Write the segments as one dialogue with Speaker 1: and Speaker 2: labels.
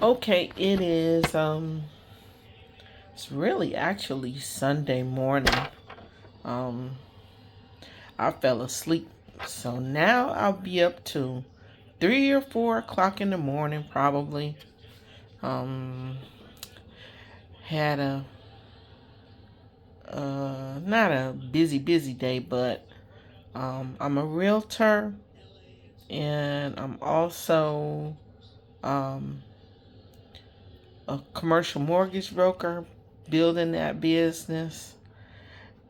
Speaker 1: Okay, it is it's really actually Sunday morning. Um I fell asleep. So now I'll be up to 3 or 4 o'clock in the morning probably. Um had a not a busy day, but I'm a realtor, and I'm also um a commercial mortgage broker, building that business.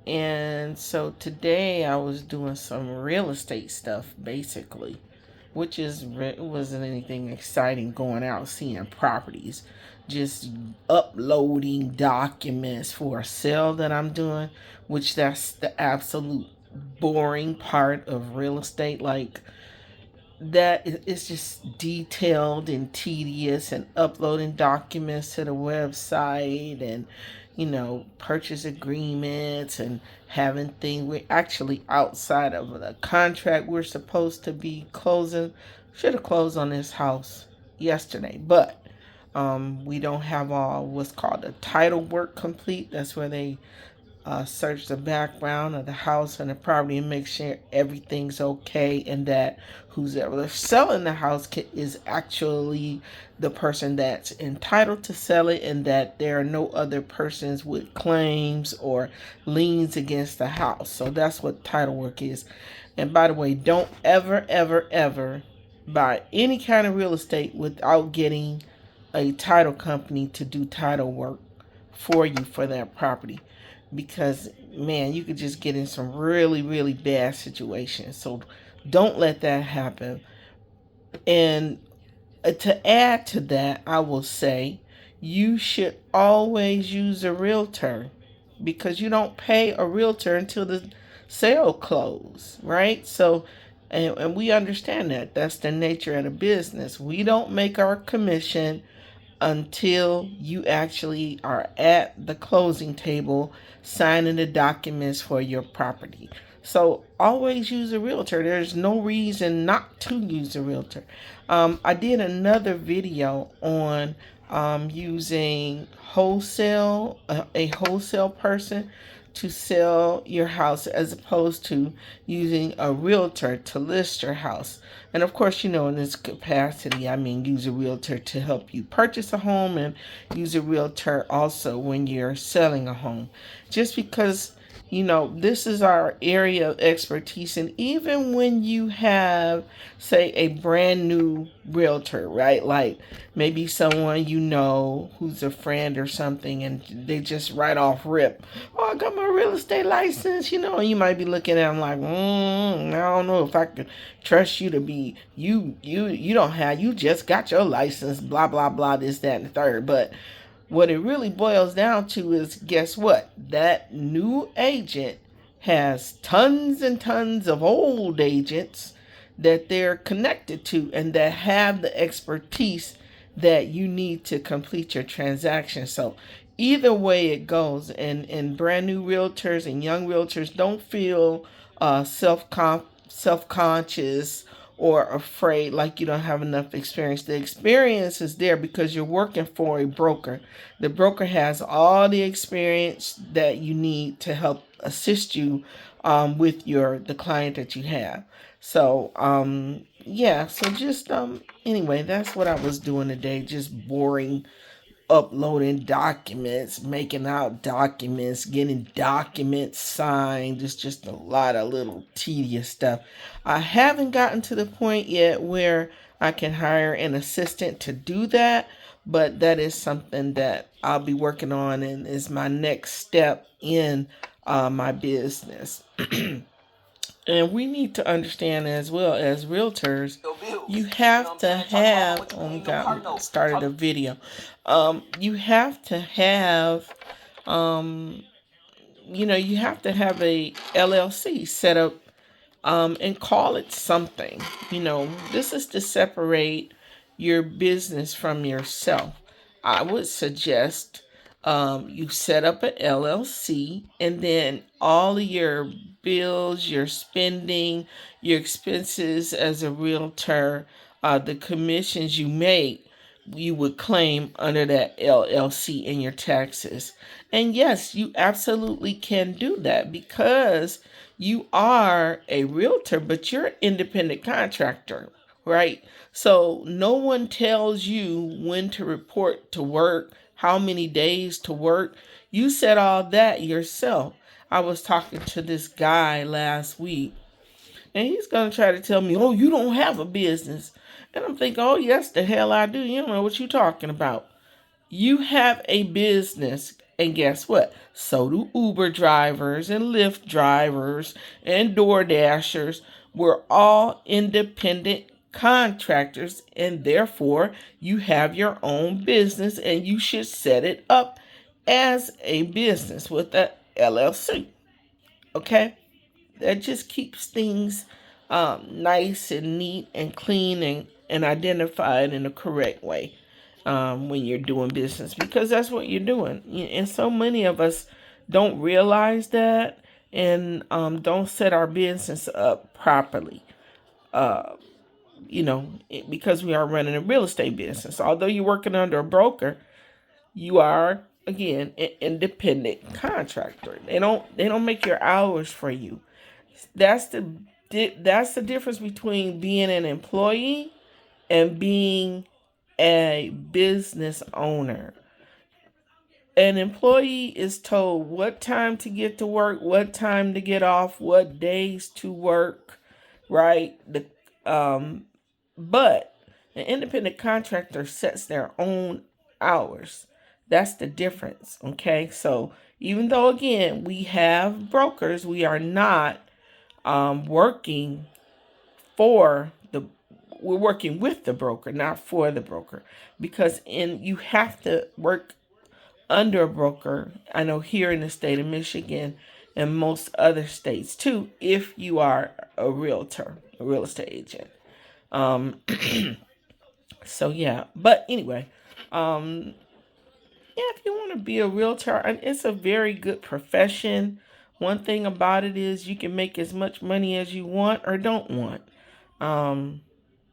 Speaker 1: And so today I was doing some real estate stuff basically, which wasn't anything exciting, going out seeing properties, just uploading documents for a sale that I'm doing, which that's the absolute boring part of real estate. Like, that it's just detailed and tedious, and uploading documents to the website, and purchase agreements, and having things. We're actually outside of the contract. We're supposed to be closing. Should have closed on this house yesterday, but we don't have all what's called the title work complete. That's where they search the background of the house and the property and make sure everything's okay, and that who's ever selling the house is actually the person that's entitled to sell it, and that there are no other persons with claims or liens against the house. So that's what title work is. And by the way, don't ever buy any kind of real estate without getting a title company to do title work for you for that property, because man, you could just get in some really bad situations. So don't let that happen. And to add to that, I will say you should always use a realtor, because you don't pay a realtor until the sale close, right? So and we understand that that's the nature of the business. We don't make our commission until you actually are at the closing table signing the documents for your property. So always use a realtor. There's no reason not to use a realtor. I did another video on using a wholesale person to sell your house, as opposed to using a realtor to list your house. And of course, in this capacity, I mean, use a realtor to help you purchase a home, and use a realtor also when you're selling a home. Just because, this is our area of expertise. And even when you have, say, a brand new realtor, right? Like maybe someone who's a friend or something, and they just right off rip, oh, I got my real estate license, and you might be looking at them like, I don't know if I could trust you to be, you don't have, you just got your license, blah, blah, blah, this, that, and the third. But what it really boils down to is, guess what? That new agent has tons and tons of old agents that they're connected to, and that have the expertise that you need to complete your transaction. So either way it goes, and brand new realtors and young realtors, don't feel self-conscious or afraid like you don't have enough experience. The experience is there because you're working for a broker. The broker has all the experience that you need to help assist you with the client that you have. So yeah, so just anyway, that's what I was doing today. Just boring, uploading documents, making out documents, getting documents signed. It's just a lot of little tedious stuff. I haven't gotten to the point yet where I can hire an assistant to do that, but that is something that I'll be working on, and is my next step in my business. And we need to understand, as well as realtors, you have to have, oh God, started a video. You have to have, um, you have to have a LLC set up, and call it something. This is to separate your business from yourself. I would suggest you set up an LLC, and then all of your bills, your spending, your expenses as a realtor, the commissions you make, you would claim under that LLC in your taxes. And yes, you absolutely can do that because you are a realtor, but you're an independent contractor, right? So no one tells you when to report to work, how many days to work. You said all that yourself. I was talking to this guy last week, and he's going to try to tell me, oh, you don't have a business. And I'm thinking, oh, yes, the hell I do. You don't know what you're talking about. You have a business. And guess what? So do Uber drivers and Lyft drivers and Door Dashers. We're all independent contractors, and therefore you have your own business, and you should set it up as a business with a LLC. Okay? That just keeps things nice and neat and clean and identified in the correct way when you're doing business, because that's what you're doing. And so many of us don't realize that, and don't set our business up properly. Uh, because we are running a real estate business. Although you're working under a broker, you are again an independent contractor. They don't make your hours for you. That's the difference between being an employee and being a business owner. An employee is told what time to get to work, what time to get off, what days to work, right? Um but an independent contractor sets their own hours. That's the difference, okay? So even though again we have brokers, we are not working for the we're working with the broker, not for the broker, because you have to work under a broker. I know here in the state of Michigan and most other states too, if you are a realtor, a real estate agent. um so yeah, but anyway, um yeah, if you want to be a realtor, and it's a very good profession. One thing about it is you can make as much money as you want or don't want. um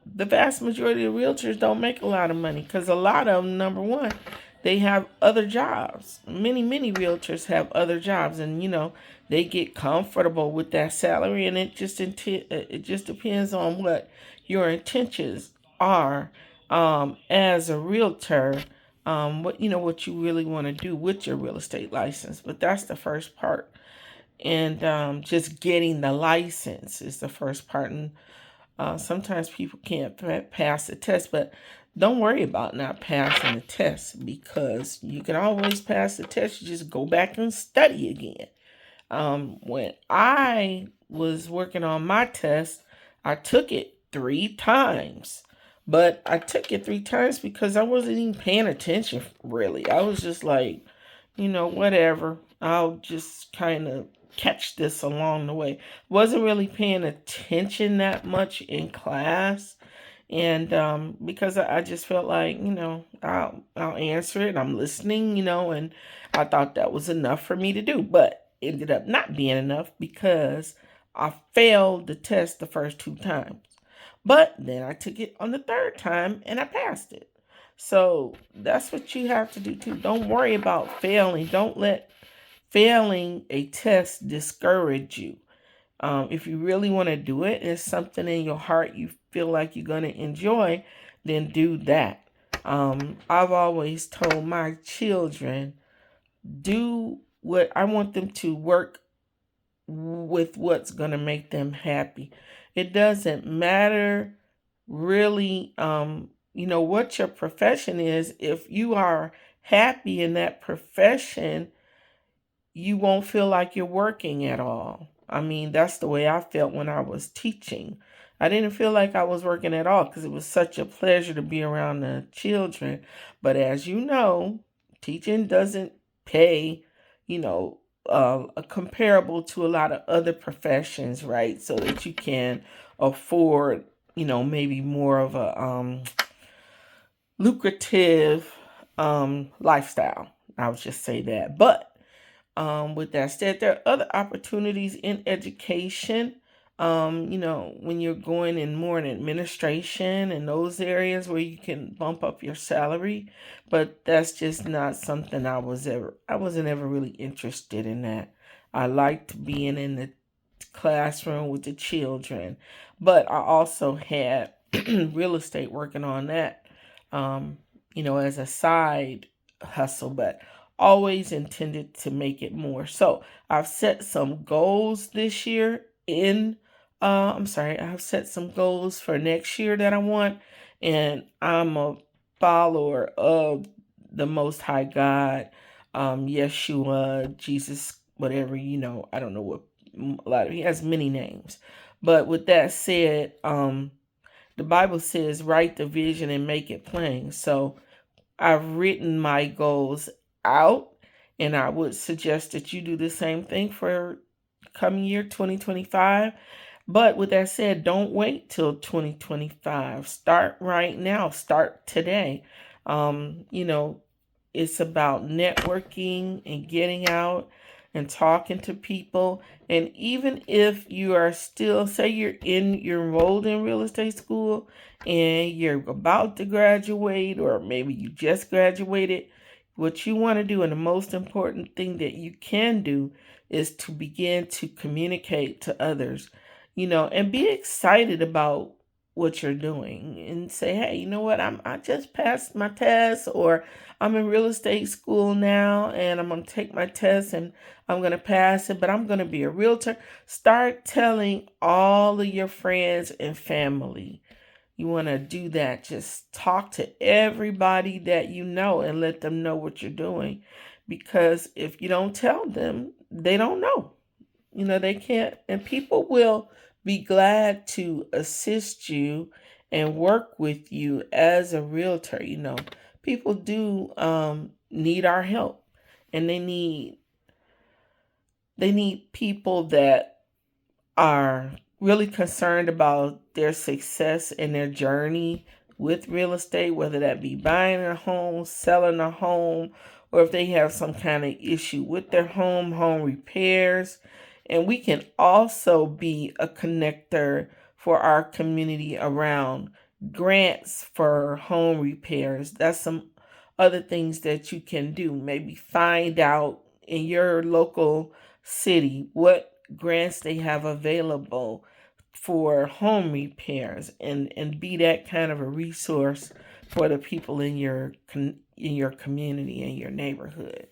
Speaker 1: the vast majority of realtors don't make a lot of money because a lot of them, number one, they have other jobs. Many realtors have other jobs, and they get comfortable with that salary, and it just depends on what your intentions are as a realtor. What you really want to do with your real estate license, but that's the first part. And just getting the license is the first part. And sometimes people can't pass the test, but don't worry about not passing the test, because you can always pass the test. You just go back and study again. When I was working on my test, I took it 3 times. But I took it 3 times because I wasn't even paying attention, really. I was just like, whatever. I'll just kind of catch this along the way. Wasn't really paying attention that much in class. And because I just felt like, I'll answer it. I'm listening, and I thought that was enough for me to do. But it ended up not being enough because I failed the test the first 2 times. But then I took it on the third time and I passed it. So that's what you have to do too. Don't worry about failing. Don't let failing a test discourage you. If you really want to do it, it's something in your heart you feel like you're going to enjoy, then do that. I've always told my children, do what I want them to work with, what's going to make them happy. It doesn't matter really, what your profession is. If you are happy in that profession, you won't feel like you're working at all. I mean, that's the way I felt when I was teaching. I didn't feel like I was working at all because it was such a pleasure to be around the children. But as you know, teaching doesn't pay, comparable to a lot of other professions, right? So that you can afford, maybe more of a lucrative lifestyle. I would just say that. But with that said, there are other opportunities in education. when you're going in more in administration and those areas where you can bump up your salary. But that's just not something I wasn't ever really interested in that. I liked being in the classroom with the children, but I also had real estate working on that, um, as a side hustle, but always intended to make it more. So I've set some goals this year I've set some goals for next year that I want, and I'm a follower of the Most High God, Yeshua, Jesus, whatever, I don't know what he has many names. But with that said, the Bible says, write the vision and make it plain. So I've written my goals out, and I would suggest that you do the same thing for coming year 2025. But with that said, don't wait till 2025. Start right now. Start today. Um, you know, it's about networking and getting out and talking to people. And even if you are still, say you're enrolled in real estate school and you're about to graduate, or maybe you just graduated, what you want to do, and the most important thing that you can do, is to begin to communicate to others, and be excited about what you're doing and say, hey, you know what, I just passed my test, or I'm in real estate school now and I'm going to take my test and I'm going to pass it, but I'm going to be a realtor. Start telling all of your friends and family. You want to do that. Just talk to everybody that you know and let them know what you're doing. Because if you don't tell them, they don't know. They can't, and people will be glad to assist you and work with you as a realtor. People do need our help, and they need people that are really concerned about their success and their journey with real estate, whether that be buying a home, selling a home, or if they have some kind of issue with their home repairs. And we can also be a connector for our community around grants for home repairs. That's some other things that you can do. Maybe find out in your local city what grants they have available for home repairs, and be that kind of a resource for the people in your community, in your neighborhood.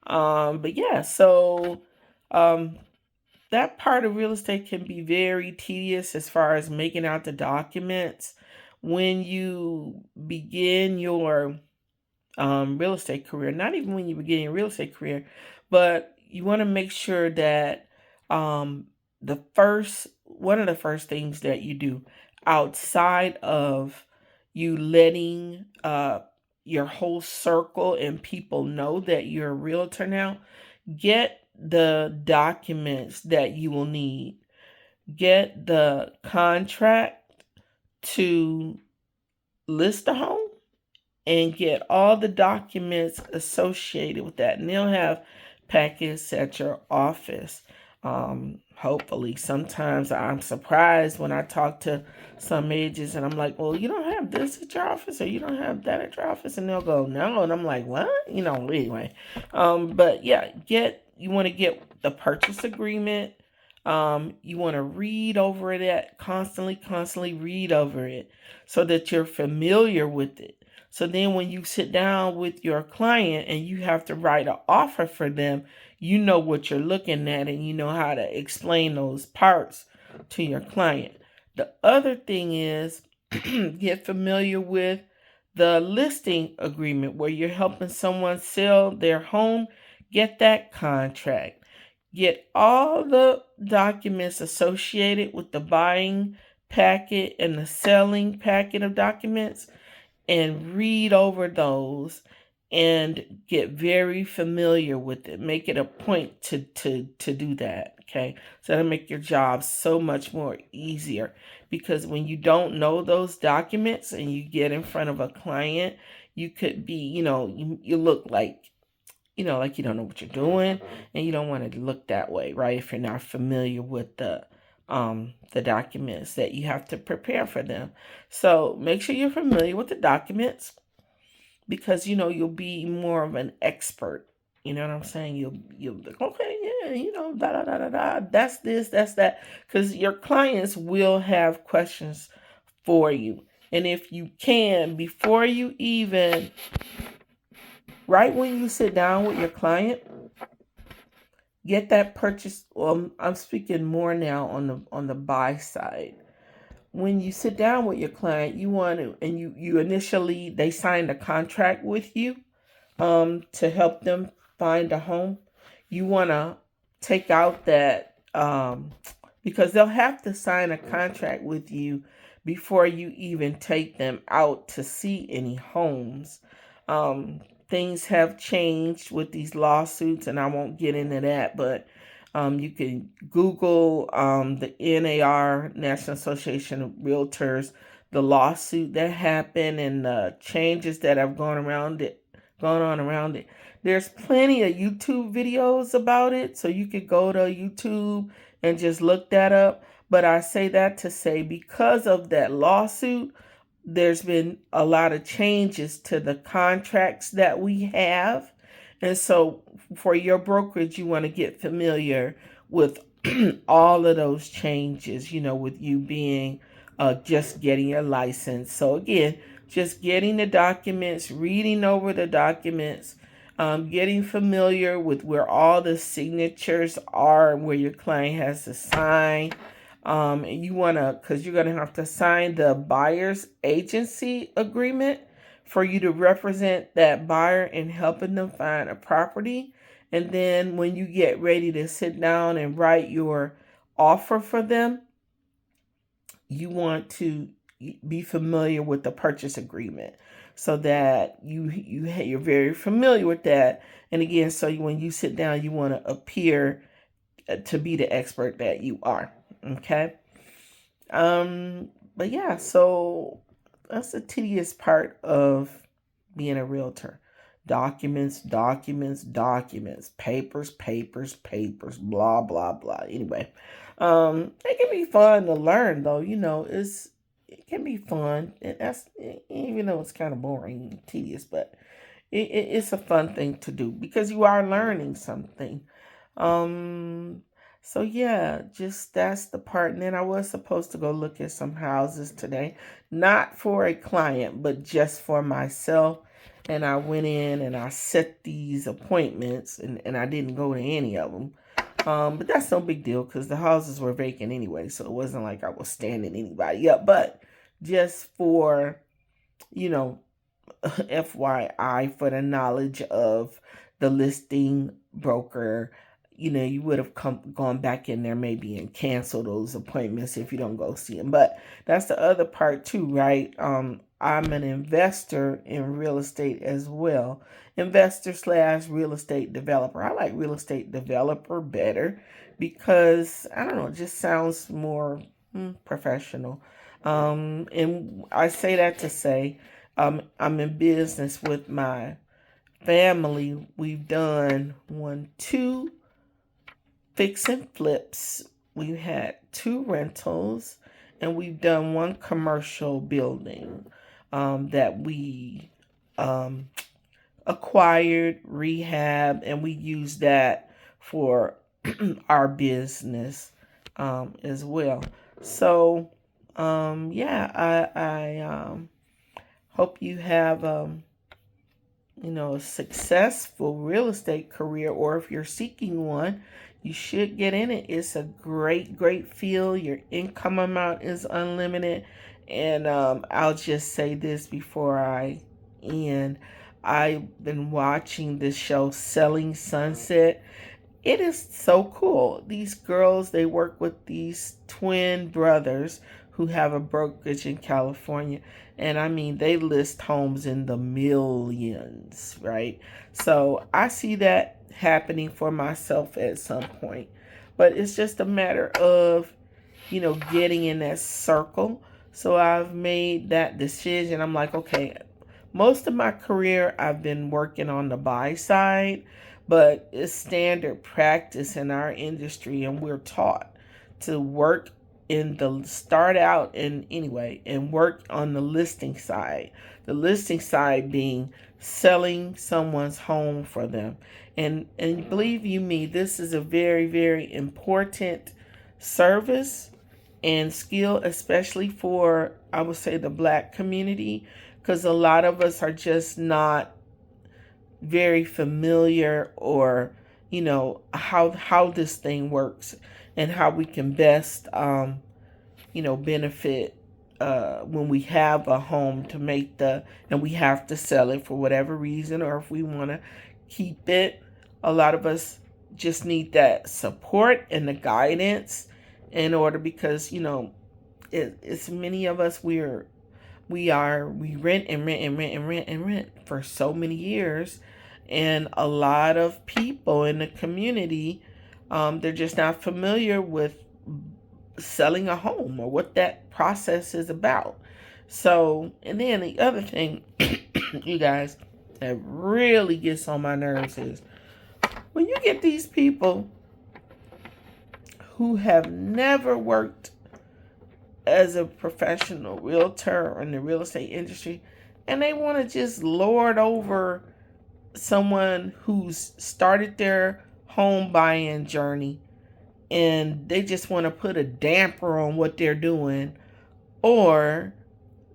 Speaker 1: But yeah, so um, that part of real estate can be very tedious as far as making out the documents. When you begin your real estate career, not even when you begin your real estate career, but you want to make sure that the first one of the first things that you do, outside of you letting your whole circle and people know that you're a realtor now, get the documents that you will need. Get the contract to list the home, and get all the documents associated with that. And they'll have packets at your office. Hopefully, sometimes I'm surprised when I talk to some agents and I'm like, well, you don't have this at your office, or you don't have that at your office. And they'll go, no. And I'm like, what? Anyway. But yeah, you want to get the purchase agreement. You want to read over it, constantly read over it so that you're familiar with it. So then when you sit down with your client and you have to write an offer for them, you know what you're looking at and you know how to explain those parts to your client. The other thing is get familiar with the listing agreement where you're helping someone sell their home. Get that contract. Get all the documents associated with the buying packet and the selling packet of documents, and read over those and get very familiar with it. Make it a point to do that. Okay. So that'll make your job so much more easier, because when you don't know those documents and you get in front of a client, you could be, you look like you don't know what you're doing, and you don't want to look that way, right? If you're not familiar with the the documents that you have to prepare for them. So make sure you're familiar with the documents because you'll be more of an expert. You know what I'm saying? You'll be like, okay, yeah, da da da da da. That's this, that's that. Because your clients will have questions for you, and if you can, before you even, right when you sit down with your client, get that purchase. I'm speaking more now on the buy side. When you sit down with your client, you want to, and you initially they sign a contract with you to help them find a home. You want to take out that because they'll have to sign a contract with you before you even take them out to see any homes. Um, Things have changed with these lawsuits, and I won't get into that, but you can Google the NAR, National Association of Realtors, the lawsuit that happened and the changes that have gone on around it. There's plenty of YouTube videos about it, so you could go to YouTube and just look that up. But I say that to say because of that lawsuit, there's been a lot of changes to the contracts that we have. And so for your brokerage, you want to get familiar with all of those changes, with you being just getting your license. So again, just getting the documents, reading over the documents, getting familiar with where all the signatures are, where your client has to sign. And you want to, because you're going to have to sign the buyer's agency agreement for you to represent that buyer in helping them find a property. And then when you get ready to sit down and write your offer for them, you want to be familiar with the purchase agreement so that you're very familiar with that. And again, so when you sit down, you want to appear to be the expert that you are. Okay. But yeah, so that's the tedious part of being a realtor. Documents, documents, documents, papers, papers, papers, blah, blah, blah. Anyway, it can be fun to learn though, it can be fun. And that's, even though it's kind of boring and tedious, but it's a fun thing to do because you are learning something. Um, so yeah, just that's the part. And then I was supposed to go look at some houses today, not for a client, but just for myself. And I went in and I set these appointments, and I didn't go to any of them. But that's no big deal because the houses were vacant anyway, so it wasn't like I was standing anybody up. But just for, you know, FYI, for the knowledge of the listing broker, you would have gone back in there maybe and cancel those appointments if you don't go see them. But that's the other part too, right? I'm an investor in real estate as well. Investor slash real estate developer. I like real estate developer better because I don't know, it just sounds more professional. And I say that to say I'm in business with my family. We've done two fix and flips. We've had two rentals, and we've done one commercial building that we acquired, rehab, and we use that for our business as well. So, yeah, I hope you have a successful real estate career, or if you're seeking one, you should get in it. It's a great field. Your income amount is unlimited. And I'll just say this before I end. I've been watching this show, Selling Sunset. It is so cool. These girls, they work with these twin brothers who have a brokerage in California. And I mean, they list homes in the millions, right? So I see that happening for myself at some point. But it's just a matter of, getting in that circle. So I've made that decision. I'm like, okay, most of my career I've been working on the buy side, but it's standard practice in our industry, and we're taught to work start out and anyway and work on the listing side. The listing side being selling someone's home for them. And believe you me, this is a very, very important service and skill, especially for, I would say, the Black community, because a lot of us are just not very familiar, or how this thing works and how we can best benefit when we have a home to make and we have to sell it for whatever reason, or if we want to keep it. A lot of us just need that support and the guidance in order, because it's many of us, we rent and rent and rent and rent and rent for so many years, and a lot of people in the community, they're just not familiar with selling a home or what that process is about. So, and then the other thing, you guys, that really gets on my nerves is when you get these people who have never worked as a professional realtor in the real estate industry, and they want to just lord over someone who's started their home buying journey, and they just want to put a damper on what they're doing, or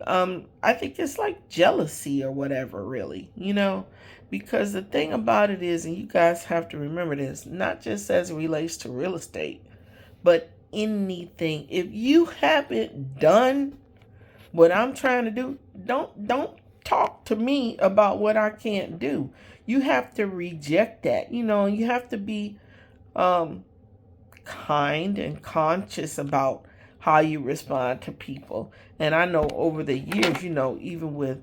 Speaker 1: I think it's like jealousy or whatever, really, because the thing about it is, and you guys have to remember this, not just as it relates to real estate, but anything. If you haven't done what I'm trying to do, don't talk to me about what I can't do. You have to reject that. You have to be kind and conscious about how you respond to people. And I know over the years, even with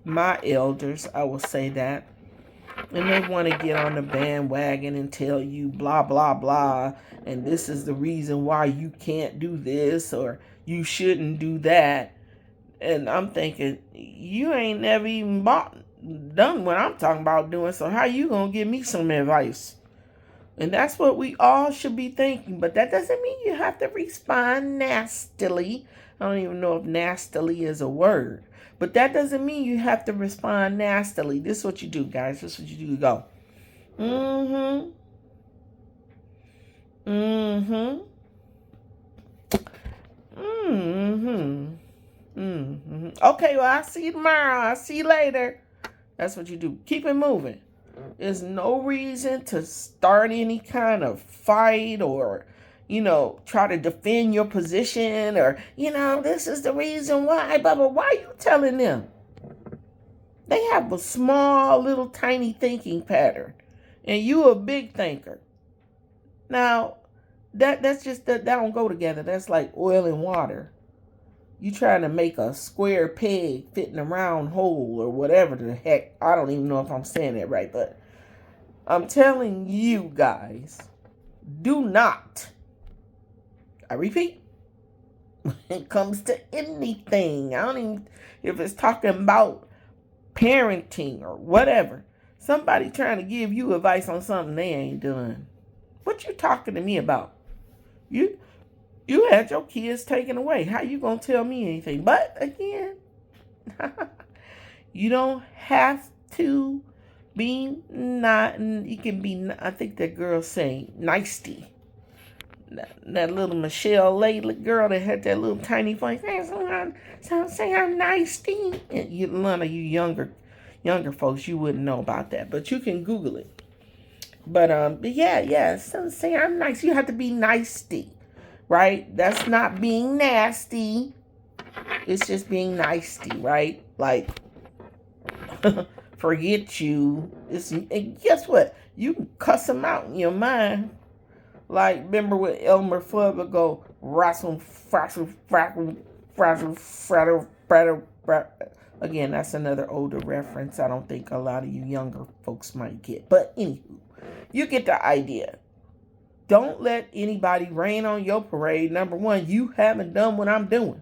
Speaker 1: my elders, I will say that, and they want to get on the bandwagon and tell you blah, blah, blah, and this is the reason why you can't do this or you shouldn't do that. And I'm thinking, you ain't never even done what I'm talking about doing, so how you gonna give me some advice? And that's what we all should be thinking. But that doesn't mean you have to respond nastily. I don't even know if nastily is a word. But that doesn't mean you have to respond nastily. This is what you do, guys. This is what you do. You go, mm-hmm. Mm-hmm. Mm-hmm. Mm-hmm. Okay, well, I'll see you tomorrow. I'll see you later. That's what you do. Keep it moving. There's no reason to start any kind of fight or, try to defend your position or, this is the reason why. But why are you telling them? They have a small, little, tiny thinking pattern. And you a big thinker. Now, that's just, that don't go together. That's like oil and water. You trying to make a square peg fit in a round hole or whatever the heck. I don't even know if I'm saying that right, but I'm telling you guys, do not, I repeat, when it comes to anything, I don't even, if it's talking about parenting or whatever, somebody trying to give you advice on something they ain't done. What you talking to me about? You had your kids taken away. How you gonna tell me anything? But again, you don't have to be not. You can be. I think that girl saying nicety. That little Michelle Lately girl that had that little tiny voice. Say I'm nicety. And none of you younger folks, you wouldn't know about that, but you can Google it. But yeah. So say I'm nice. You have to be nicety. Right? That's not being nasty. It's just being nicety, right? Like, forget you. And guess what? You can cuss them out in your mind. Like, remember when Elmer Fudd would go, rassle, frassle, frackle, frazzle, fraddle, fraddle, again, that's another older reference I don't think a lot of you younger folks might get. But anywho, you get the idea. Don't let anybody rain on your parade. Number one, you haven't done what I'm doing.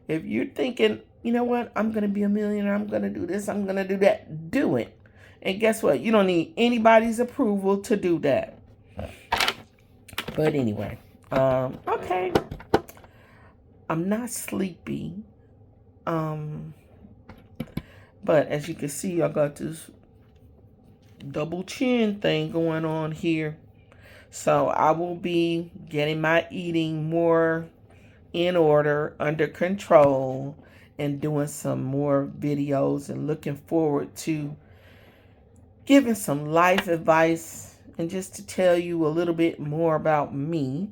Speaker 1: If you're thinking, you know what, I'm going to be a millionaire, I'm going to do this, I'm going to do that, do it. And guess what? You don't need anybody's approval to do that. But anyway, Okay. I'm not sleepy. Um, but as you can see, I got this double chin thing going on here. So I will be getting my eating more in order, under control, and doing some more videos and looking forward to giving some life advice and just to tell you a little bit more about me.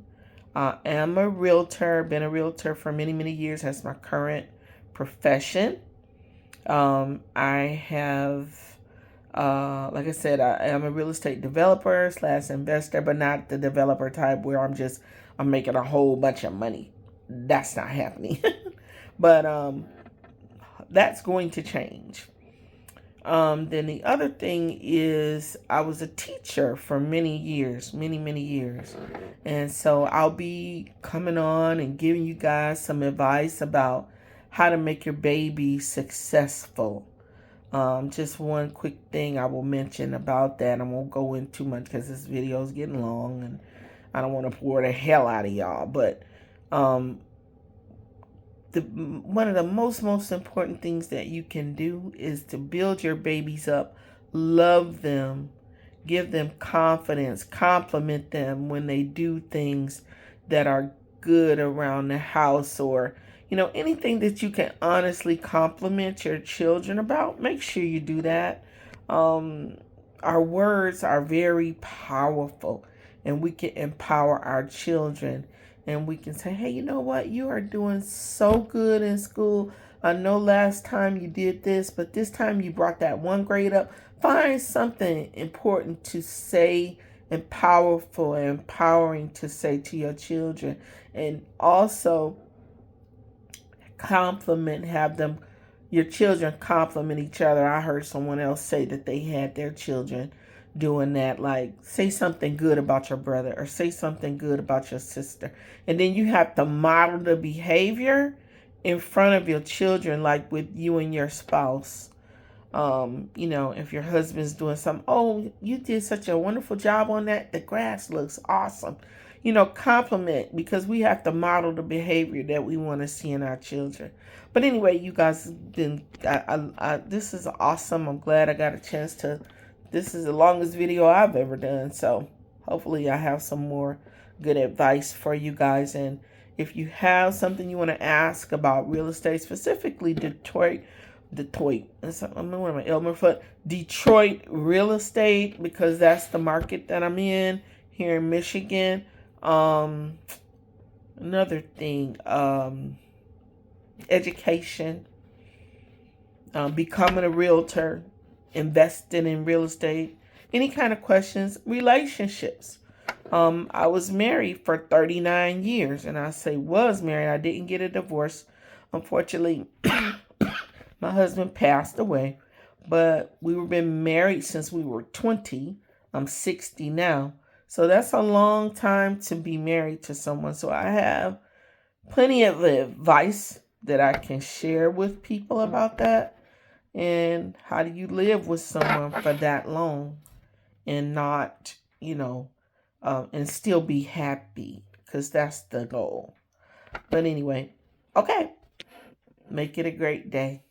Speaker 1: I am a realtor, been a realtor for many, many years. That's my current profession. I have, like I said, I am a real estate developer slash investor, but not the developer type where I'm making a whole bunch of money. That's not happening. But that's going to change. Then the other thing is I was a teacher for many years, many, many years. And so I'll be coming on and giving you guys some advice about how to make your baby successful. Just one quick thing I will mention about that. I won't go into too much because this video is getting long and I don't want to bore the hell out of y'all. But um, one of the most important things that you can do is to build your babies up, love them, give them confidence, compliment them when they do things that are good around the house, or anything that you can honestly compliment your children about. Make sure you do that. Our words are very powerful, and we can empower our children, and we can say, hey, you know what? You are doing so good in school. I know last time you did this, but this time you brought that one grade up. Find something important to say and powerful and empowering to say to your children. And also your children compliment each other. I heard someone else say that they had their children doing that, like say something good about your brother or say something good about your sister. And then you have to model the behavior in front of your children, like with you and your spouse. If your husband's doing something, oh, you did such a wonderful job on that. The grass looks awesome. Compliment, because we have to model the behavior that we want to see in our children. But anyway, you guys this is awesome. I'm glad I got a chance to. This is the longest video I've ever done. So hopefully I have some more good advice for you guys. And if you have something you want to ask about real estate, specifically Detroit, Detroit real estate, because that's the market that I'm in here in Michigan. Another thing, education, becoming a realtor, investing in real estate, any kind of questions, relationships. I was married for 39 years, and I say was married. I didn't get a divorce. Unfortunately, my husband passed away, but we've been married since we were 20. I'm 60 now. So that's a long time to be married to someone. So I have plenty of advice that I can share with people about that. And how do you live with someone for that long and not, and still be happy? Because that's the goal. But anyway, okay. Make it a great day.